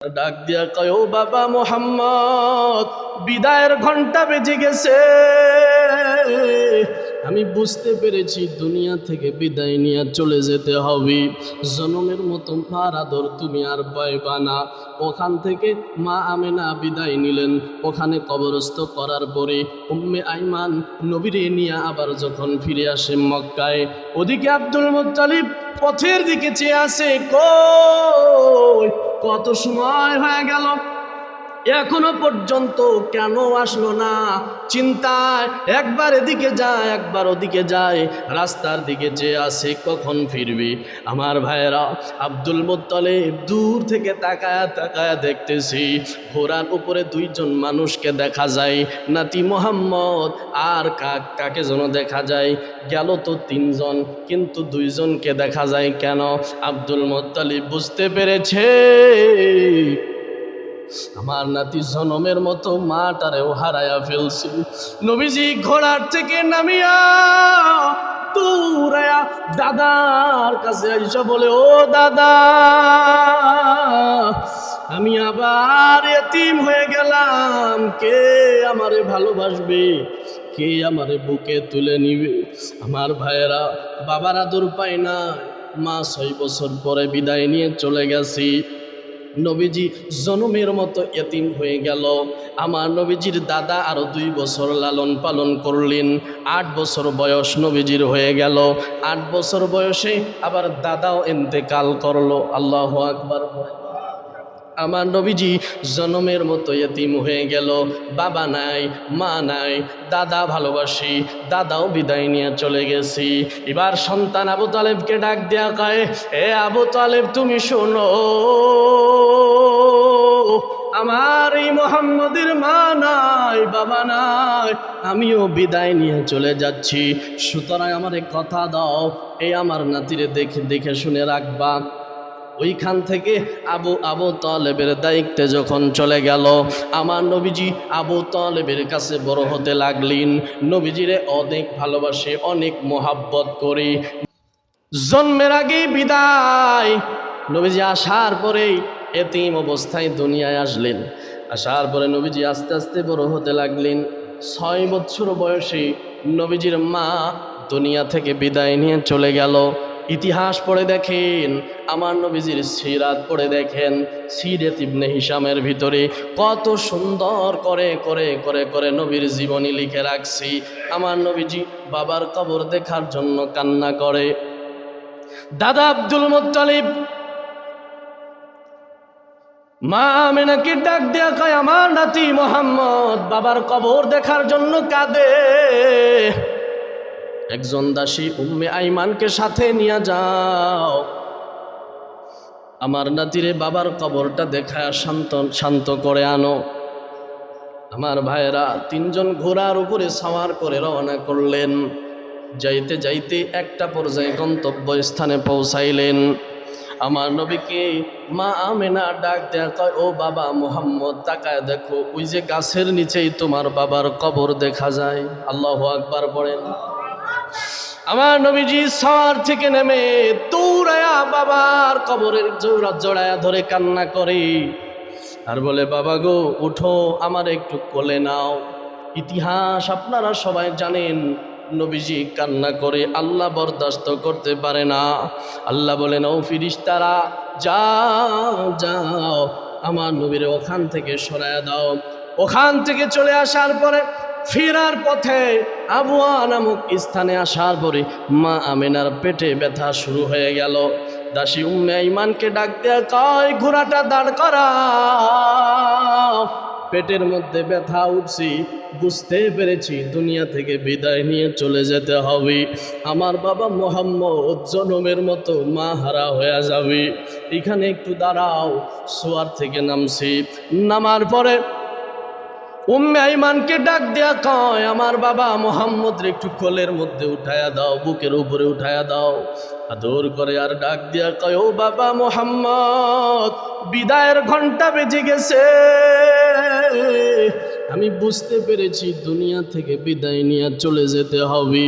ডাক দিয়া কয়, ও বাবা মোহাম্মদ, বিদায়ের ঘন্টা বেজে গেছে। আমি বুঝতে পেরেছি দুনিয়া থেকে বিদায় নিয়ে চলে যেতে হবে। জনমের মতো মার আদর তুমি আর পাইবা না। ওখান থেকে মা আমেনা বিদায় নিলেন। ওখানে কবরস্থ করার পরে উম্মে আইমান নবীরে নিয়ে আবার যখন ফিরে আসে মক্কায়, ওদিকে আব্দুল মুত্তালিব পথের দিকে চেয়ে আসে, কই কত সময় হয়ে গেল, এখনো পর্যন্ত কেন আসলো না। চিন্তায় একবার এদিকে যায় একবার ওদিকে যায়, রাস্তার দিকে যে আসে কখন ফিরবি। আমার ভাইয়েরা, আব্দুল মুত্তালিব দূর থেকে তাকায়া তাকায়া দেখতেছি ঘোড়ার উপরে দুইজন মানুষকে দেখা যায়, নাতি মোহাম্মদ আর কাকে যেন দেখা যায়। গেল তো তিনজন, কিন্তু দুইজনকে দেখা যায় কেন? আব্দুল মুত্তালিব বুঝতে পেরেছে আমার নাতি জনমের মতো মাটারেও হারায়া ফেলছি। নবীজি ঘোড়ার থেকে নামিয়া দৌড়ায়া দাদার কাছে আইসা বলে, ও দাদা, আমি আবার এতিম হয়ে গেলাম, কে আমারে ভালোবাসবে, কে আমারে বুকে তুলে নিবে? আমার ভাইয়েরা, বাবার আদর পায় না, মা 6 বছর পরে বিদায় নিয়ে চলে গেছি। নবীজি জনমের মতো এতিম হয়ে গেল। আমার নবীজির দাদা আরো 2 বছর লালন পালন করলেন। 8 বছর বয়স নবীজির হয়ে গেল। 8 বছর বয়সে আবার দাদাও ইন্তেকাল করলো। আল্লাহু আকবার। আমার নবীজি জনমের মতো এতিম হয়ে গেল। বাবা নাই, মা নাই, দাদা ভালোবাসি, দাদাও বিদায় নিয়ে চলে গেছি। এবার সন্তান আবু তালেবকে ডাক দেয়া কয়, এ আবু তালেব, তুমি শোনো, আমার এই মোহাম্মদের মা নাই, বাবা নাই, আমিও বিদায় নিয়ে চলে যাচ্ছি। সুতরাং আমারে কথা দাও, এই আমার নাতিরে দেখে দেখে শুনে রাখবা। ওইখান থেকে আবু তালেবের দায়িত্বে যখন চলে গেল, আমার নবীজি আবু তালেবের কাছে বড় হতে লাগলেন। নবীজিরে অনেক ভালোবাসে, অনেক মোহাব্বত করে। জন্মের আগেই বিদায়। নবীজি আসার পরেই এতিম অবস্থায় দুনিয়ায় আসলেন। আসার পরে নবীজি আস্তে আস্তে বড় হতে লাগলেন। 6 বছর বয়সে নবীজির মা দুনিয়া থেকে বিদায় নিয়ে চলে গেল। ইতিহাস পড়ে দেখেন, আমার নবীজির সিরাত পড়ে দেখেন, সিরাত ইবনে হিশামের ভিতরে কত সুন্দর করে করে করে করে নবীর জীবনী লিখে রাখছি। আমার নবীজি বাবার কবর দেখার জন্য কান্না করে। দাদা আব্দুল মুত্তালিব মা আমেনাকে ডাক দেয়া কয়, আমার নাতি মোহাম্মদ বাবার কবর দেখার জন্য কাঁদে। একজন দাসী উম্মে আইমানকে সাথে নিয়ে যাও, আমার নাতিরে বাবার কবরটা দেখায় শান্ত করে আনো। আমার ভাইয়েরা 3 জন ঘোড়ার উপরে সওয়ার করে রওনা করলেন। যাইতে যাইতে একটা পর্যায়ে গন্তব্য স্থানে পৌঁছাইলেন। আমার নবীকে মা আমেনা ডাক দেয়া কয়, ও বাবা মোহাম্মদ, তাকায় দেখো, ওই যে গাছের নিচেই তোমার বাবার কবর দেখা যায়। আল্লাহু আকবার বলেন। আমার নবীজি সওয়ার থেকে নেমে দৌড়ায়া বাবার কবরের জোড়ায়া ধরে কান্না করে আর বলে, বাবা গো, উঠো, আমার একটু কোলে নাও। ইতিহাস আপনারা সবাই জানেন, নবীজি কান্না করে, আল্লাহ বরদাস্ত করতে পারে না। আল্লাহ বলেন, ও ফিরিস্তারা, যাও যাও, আমার নবীরে ওখান থেকে সরায়া দাও। ওখান থেকে চলে আসার পরে ফেরার পথে আবুয়া নামক স্থানে আসার পরে মা আমেনার পেটে ব্যথা শুরু হয়ে গেল। দাসী উম্মে আইমানকে ডাক দেয়া কয়, ঘোড়াটা দাঁড় করাও। পেটের মধ্যে ব্যথা উঠছি, বুঝতে পেরেছি দুনিয়া থেকে বিদায় নিয়ে চলে যেতে হবে। আমার বাবা মোহাম্মদ জনমের মতো মা হারা হয়ে যাবে। এখানে একটু দাঁড়াও। সোয়ার থেকে নামছি। নামার পরে উম্মে আইমানকে ডাক দেয়া কয়, আমার বাবা মোহাম্মদরে একটু কোলের মধ্যে উঠায়া দাও, বুকের উপরে উঠায়া দাও। আদর করে আর ডাক দেয়া কয়, ও বাবা মোহাম্মদ, বিদায়ের ঘন্টা বেজে গেছে, আমি বুঝতে পেরেছি দুনিয়া থেকে বিদায় নিয়ে চলে যেতে হবে।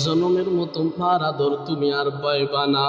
জনমের মতো মার আদর তুমি আর পাইবা না।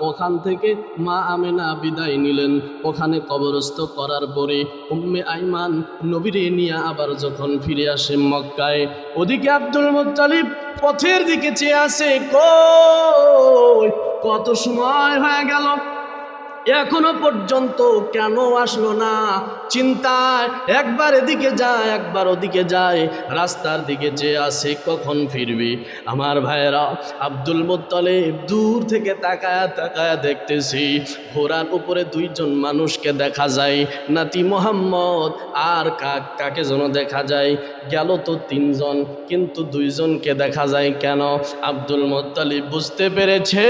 ওখান থেকে মা আমেনা বিদায় নিলেন। ওখানে কবরস্থ করার পরে উম্মে আইমান নবীরে নিয়ে আবার যখন ফিরে আসে মক্কায়, ওদিকে আব্দুল মুত্তালিব পথের দিকে চেয়ে আসে, কই কত সময় হয়ে গেল, এখনো পর্যন্ত কেন আসলো না। চিন্তায় একবার এদিকে যায় একবার ওদিকে যায়, রাস্তার দিকে চেয়ে আসে কখন ফিরবি। আমার ভাইয়েরা, আব্দুল মুত্তালিব দূর থেকে তাকায়া তাকায়া দেখতেছি ঘোড়ার উপরে দুইজন মানুষকে দেখা যায়, নাতি মোহাম্মদ আর কাকে যেন দেখা যায়। গেল তো তিনজন, কিন্তু দুইজনকে দেখা যায় কেন? আব্দুল মুত্তালিব বুঝতে পেরেছে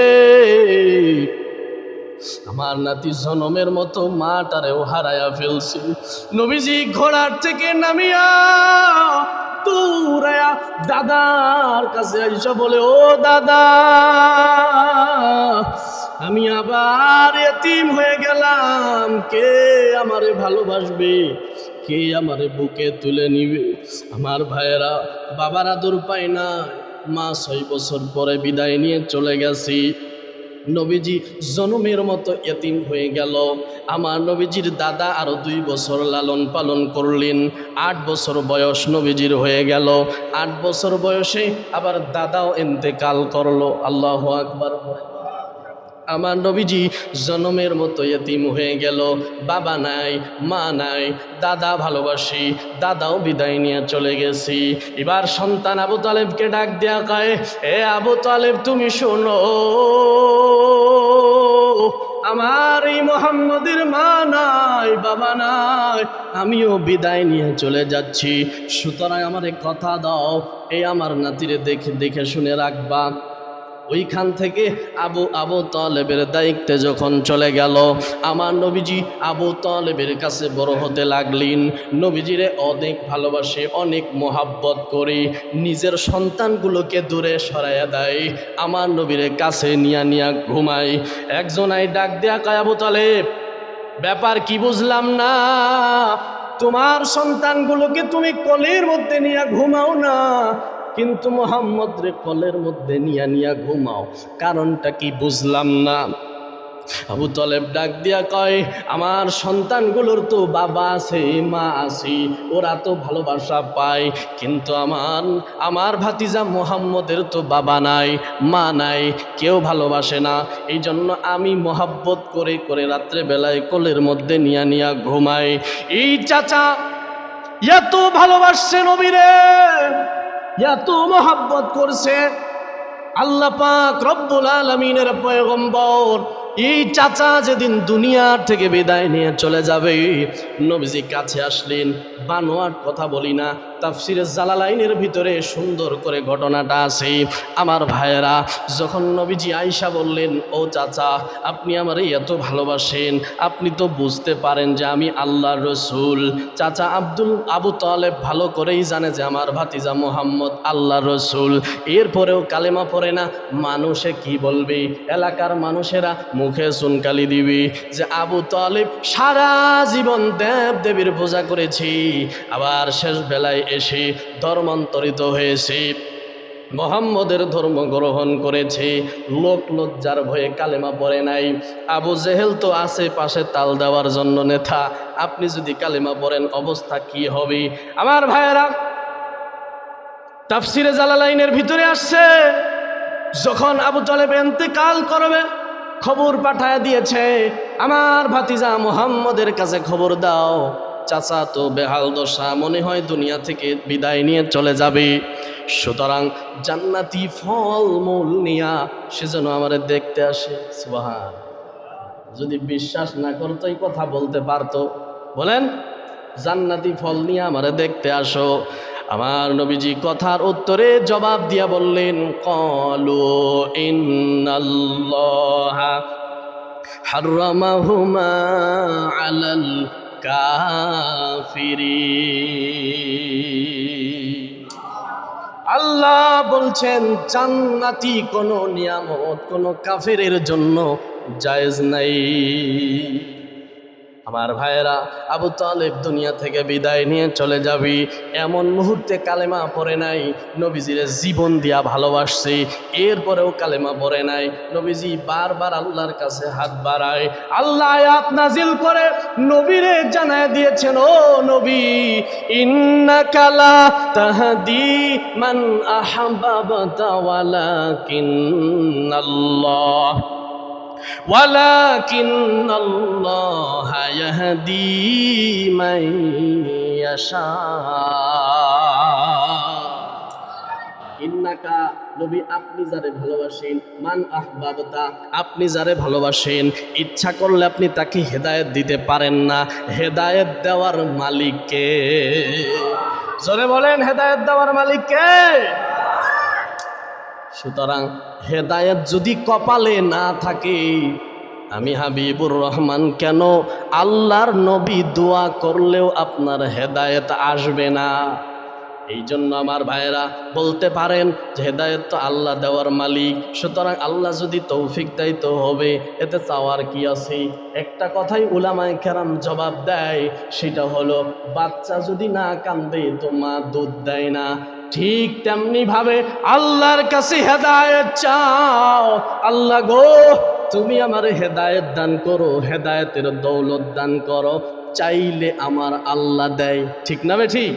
আমার নাতি জনমের মতো মাটারেও হারায়া ফেলছি। নবীজি ঘোড়ার থেকে নামিয়া দৌড়ায়া দাদার কাছে আইসা বলে, ও দাদা, আমি আবার এতিম হয়ে গেলাম, কে আমারে ভালোবাসবে, কে আমারে বুকে তুলে নিবে? আমার ভাইয়েরা, বাবার আদর পায় না, মা 6 বছর পরে বিদায় নিয়ে চলে গেছি। নবীজি জনমের মতো এতিম হয়ে গেল। আমার নবীজির দাদা আরো 2 বছর লালন পালন করলেন। 8 বছর বয়স নবীজির হয়ে গেল। 8 বছর বয়সে আবার দাদাও ইন্তেকাল করলো। আল্লাহু আকবার। আমার নবীজি জনমের মতো এতিম হয়ে গেল। বাবা নাই, মা নাই, দাদা ভালোবাসি, দাদাও বিদায় নিয়ে চলে গেছি। এবার সন্তান আবু তালেবকে ডাক দেয়া কয়, এ আবু তালেব, তুমি শোনো, আমার এই মোহাম্মদের মা নাই, বাবা নাই, আমিও বিদায় নিয়ে চলে যাচ্ছি। সুতরাং আমারে কথা দাও, এই আমার নাতিরে দেখে দেখে শুনে রাখবা। ওইখান থেকে আবু তালেবের দায়িত্বে যখন চলে গেল, আমার নবীজি আবু তালেবের কাছে বড় হতে লাগলেন। নবীজিরে অনেক ভালোবাসে, অনেক মোহাব্বত করে, নিজের সন্তানগুলোকে দূরে সরাইয়া দেয়, আমার নবীরে কাছে নিয়া ঘুমায়। একজনাই ডাক দেয়া কয়, আবু তালেব, ব্যাপার কি বুঝলাম না, তোমার সন্তানগুলোকে তুমি কোলের মধ্যে নিয়ে ঘুমাও না, কিন্তু মোহাম্মদ রে কোলের মধ্যে নিয়া ঘুমাও, কারণটা কি বুঝলাম না। আবু তালেব ডাক দিয়া কয়, আমার সন্তানগুলোর তো বাবা আছে, মা আছে, ওরা তো ভালোবাসা পায়, কিন্তু আমার ভাতিজা মোহাম্মদের তো বাবা নাই, মা নাই, কেউ ভালোবাসে না। এই জন্য আমি মোহাব্বত করে করে রাত্রে বেলায় কোলের মধ্যে নিয়া ঘুমাই। এই চাচা এত ভালোবাসছে নবীরে, এত মোহাব্বত করছে, আল্লাহ পাক রব্বুল আলামিনের পয়গম্বর এই চাচা যেদিন দুনিয়ার থেকে বিদায় নিয়ে চলে যাবে, নবীজি কাছে আসলেন। বানোয়াট কথা বলি না, তাফসিরে জালালাইনের ভিতরে সুন্দর করে ঘটনাটা আছে। আমার ভাইয়েরা, যখন নবীজি আয়েশা বললেন, ও চাচা, আপনি আমারে এত ভালোবাসেন, আপনি তো বুঝতে পারেন যে আমি আল্লাহর রসুল। চাচা আবু তালেব ভালো করেই জানে যে আমার ভাতিজা মোহাম্মদ আল্লাহর রসুল, এরপরেও কালেমা পড়ে না। মানুষে কি বলবে, এলাকার মানুষেরা মুখে চুনকালি দিবি যে আবু তালেব সারা জীবন দেব দেবীর পূজা করেছি, আবার শেষ বেলায় এসে ধর্মান্তরিত হয়েছে, মোহাম্মদের ধর্ম গ্রহণ করেছে, লোক লজ্জার ভয়ে কালেমা পড়ে নাই। আবু জেহেল তো আশেপাশে তাল দেওয়ার জন্য নেতা, আপনি যদি কালেমা পড়েন অবস্থা কি হবে? আমার ভাইয়েরা, তাফসিরে জালালাইনের ভিতরে আসছে, যখন আবু তালেব ইন্তেকাল করবে খবর পাঠায় দিয়েছে, আমার ভাতিজা মোহাম্মদের কাছে খবর দাও, চাচা তো বেহাল দশা, মনে হয় দুনিয়া থেকে বিদায় নিয়ে চলে যাবে। সুতরাং জান্নাতি ফল মূল নিয়া সেজন্য আমারে দেখতে আসে। সুবহান, যদি বিশ্বাস না করতো এই কথা বলতে পারতো। বলেন, জান্নাতি ফল নিয়ে আমারে দেখতে আসো। আমার নবীজি কথার উত্তরে জবাব দিয়া বললেন, ক্বালু ইন্নাল্লাহা হাররামাহুমা আলাল কাফিরিন। আল্লাহ বলছেন, জান্নাতি কোনো নিয়ামত কোনো কাফেরের জন্য জায়েজ নাই। আমার ভাইয়েরা, আবু তালেব দুনিয়া থেকে বিদায় নিয়ে চলে যাবি, এমন মুহূর্তে কালেমা পড়ে নাই, নবীজির জীবন দিয়া ভালোবাসছে, এরপরেও কালেমা পড়ে নাই। নবীজি বারবার আল্লাহর কাছে হাত বাড়ায়, আল্লাহ আয়াত নাজিল করে নবীরে জানায় দিয়েছেন, ও নবী, ইন্নাকা লা তাহদি মান আহাব্বাতা ওয়ালাকিন্নাল্লাহা ইয়াহদি মান ইয়াশা। ইন্নাকা নবী, আপনি যারে ভালোবাসেন, মান আহবাবতা, আপনি যারে ভালোবাসেন, ইচ্ছা করলে আপনি তাকে হেদায়েত দিতে পারেন না, হেদায়েত দেওয়ার মালিক কে? জোরে বলেন, হেদায়েত দেওয়ার মালিক কে? সুতরাং হেদায়েত যদি কপালে না থাকে, আমি হাবিবুর রহমান কেন আল্লাহর নবী দোয়া করলেও আপনার হেদায়েত আসবে না। এই জন্য আমার ভাইয়েরা বলতে পারেন যে হেদায়েত তো আল্লাহ দেওয়ার মালিক, সুতরাং আল্লাহ যদি তৌফিক দেয় তো হবে, এতে চাওয়ার কি আছে? একটা কথাই উলামায়ে কেরাম জবাব দেয়, সেটা হলো বাচ্চা যদি না কান্দে তো মা দুধ দেয় না। ঠিক তেমনি ভাবে আল্লাহর কাছে হেদায়েত চাও, আল্লাহ গো তুমি আমার হেদায়েত দান করো, হেদায়েতের দৌলত দান করো, চাইলে আমার আল্লাহ দেয়। ঠিক না বে ঠিক?